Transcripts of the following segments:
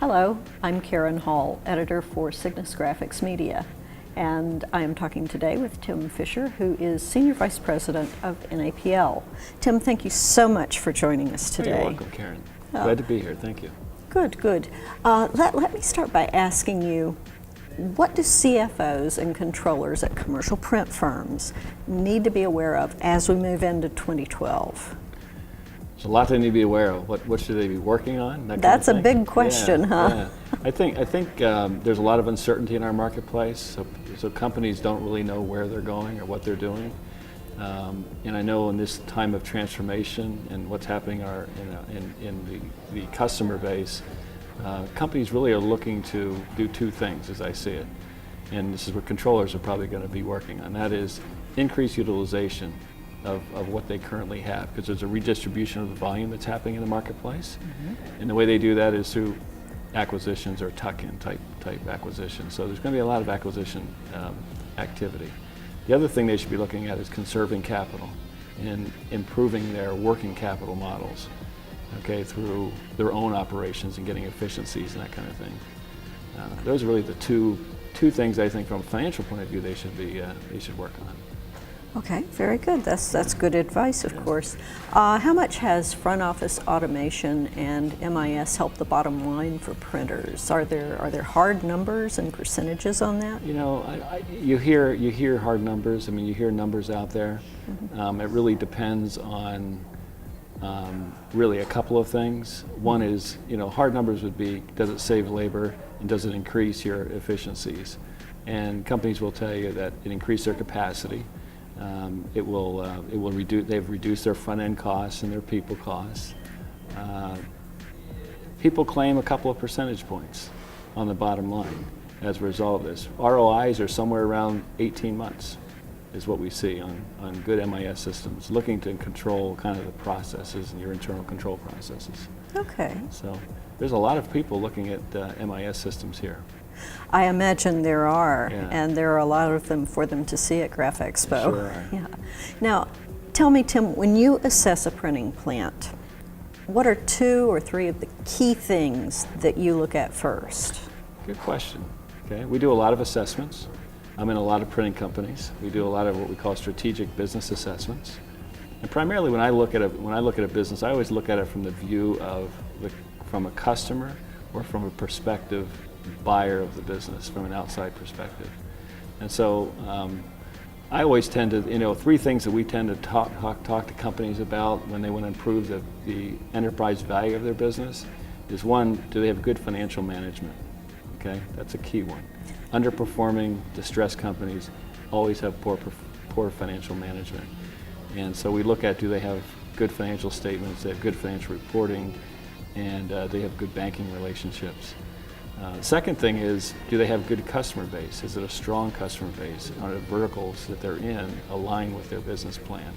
Hello, I'm Karen Hall, editor for Cygnus Graphics Media, and I am talking today with Tim Fischer, who is Senior Vice President of NAPL. Tim, thank you so much for joining us today. You're welcome, Karen. Glad to be here. Thank you. Good, good. Let me start by asking you, what do CFOs and controllers at commercial print firms need to be aware of as we move into 2012? There's a lot they need to be aware of. What should they be working on? That's a big question, huh? Yeah. I think there's a lot of uncertainty in our marketplace, so companies don't really know where they're going or what they're doing. And I know in this time of transformation and what's happening in the customer base, companies really are looking to do two things, as I see it. And this is what controllers are probably going to be working on. That is increase utilization of what they currently have, because there's a redistribution of the volume that's happening in the marketplace. Mm-hmm. And the way they do that is through acquisitions or tuck-in type acquisitions. So there's going to be a lot of acquisition activity. The other thing they should be looking at is conserving capital and improving their working capital models, okay, through their own operations and getting efficiencies and that kind of thing. Those are really the two things I think from a financial point of view they should work on. Okay, very good. That's good advice, of course. How much has front office automation and MIS helped the bottom line for printers? Are there hard numbers and percentages on that? You know, you hear hard numbers. I mean, you hear numbers out there. Mm-hmm. It really depends on really a couple of things. One is, you know, hard numbers would be, does it save labor and does it increase your efficiencies? And companies will tell you that it increased their capacity. It will reduce. They've reduced their front end costs and their people costs. People claim a couple of percentage points on the bottom line as a result of this. ROIs are somewhere around 18 months, is what we see on good MIS systems, looking to control kind of the processes and your internal control processes. Okay. So there's a lot of people looking at MIS systems here. I imagine there are, yeah. And there are a lot of them for them to see at Graph Expo. Sure are. Yeah. Now, tell me, Tim, when you assess a printing plant, what are 2 or 3 of the key things that you look at first? Good question. Okay, we do a lot of assessments. I'm in a lot of printing companies. We do a lot of what we call strategic business assessments. And primarily, when I look at a business, I always look at it from the view of from a customer or from a perspective buyer of the business, from an outside perspective. And so I always tend to, 3 things that we tend to talk to companies about when they want to improve the enterprise value of their business is, one, do they have good financial management? Okay, that's a key one. Underperforming, distressed companies always have poor financial management. And so we look at, do they have good financial statements, they have good financial reporting, and they have good banking relationships. Second thing is, do they have good customer base? Is it a strong customer base? Are the verticals that they're in align with their business plan?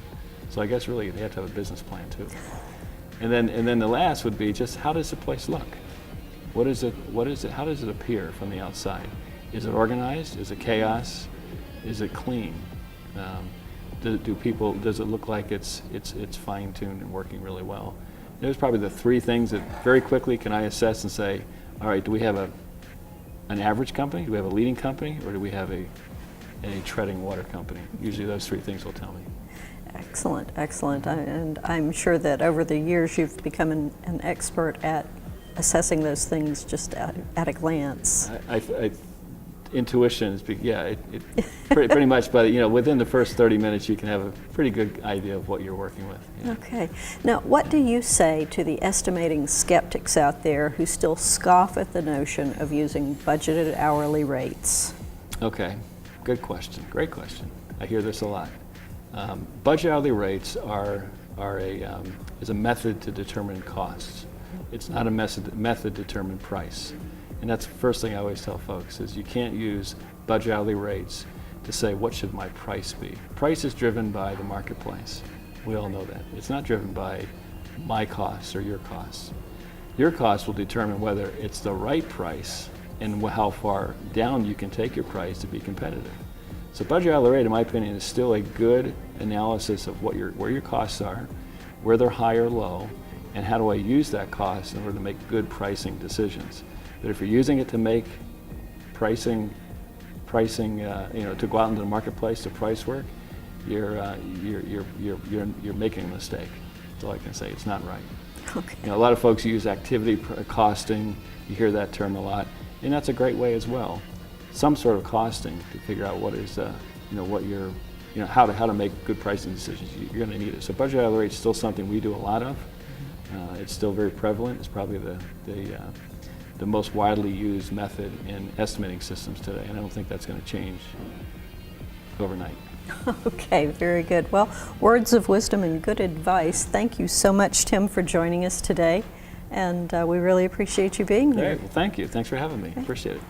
So I guess really they have to have a business plan too. And then the last would be just, how does the place look? What is it? How does it appear from the outside? Is it organized? Is it chaos? Is it clean? Does it look like it's fine-tuned and working really well? Those are probably the 3 things that very quickly can I assess and say, all right, do we have an average company? Do we have a leading company? Or do we have a treading water company? Usually those 3 things will tell me. Excellent, excellent. And I'm sure that over the years you've become an expert at assessing those things just at a glance. Intuition is, pretty much, but within the first 30 minutes you can have a pretty good idea of what you're working with. Yeah. Okay. Now, what do you say to the estimating skeptics out there who still scoff at the notion of using budgeted hourly rates? Okay, good question, great question. I hear this a lot. Budget hourly rates is a method to determine costs. It's not a method to determine price. And that's the first thing I always tell folks, is you can't use budget hourly rates to say, what should my price be? Price is driven by the marketplace. We all know that. It's not driven by my costs or your costs. Your costs will determine whether it's the right price and how far down you can take your price to be competitive. So budget hourly rate, in my opinion, is still a good analysis of where your costs are, where they're high or low, and how do I use that cost in order to make good pricing decisions. That if you're using it to make pricing, to go out into the marketplace to price work, you're making a mistake. That's all I can say. It's not right. Okay. A lot of folks use activity costing. You hear that term a lot, and that's a great way as well. Some sort of costing to figure out what is, how to make good pricing decisions. You're going to need it. So budget hourly rate is still something we do a lot of. It's still very prevalent. It's probably the most widely used method in estimating systems today, and I don't think that's going to change overnight. Okay, very good. Well, words of wisdom and good advice. Thank you so much, Tim, for joining us today, and we really appreciate you being here. Great. Well, thank you. Thanks for having me. Appreciate it.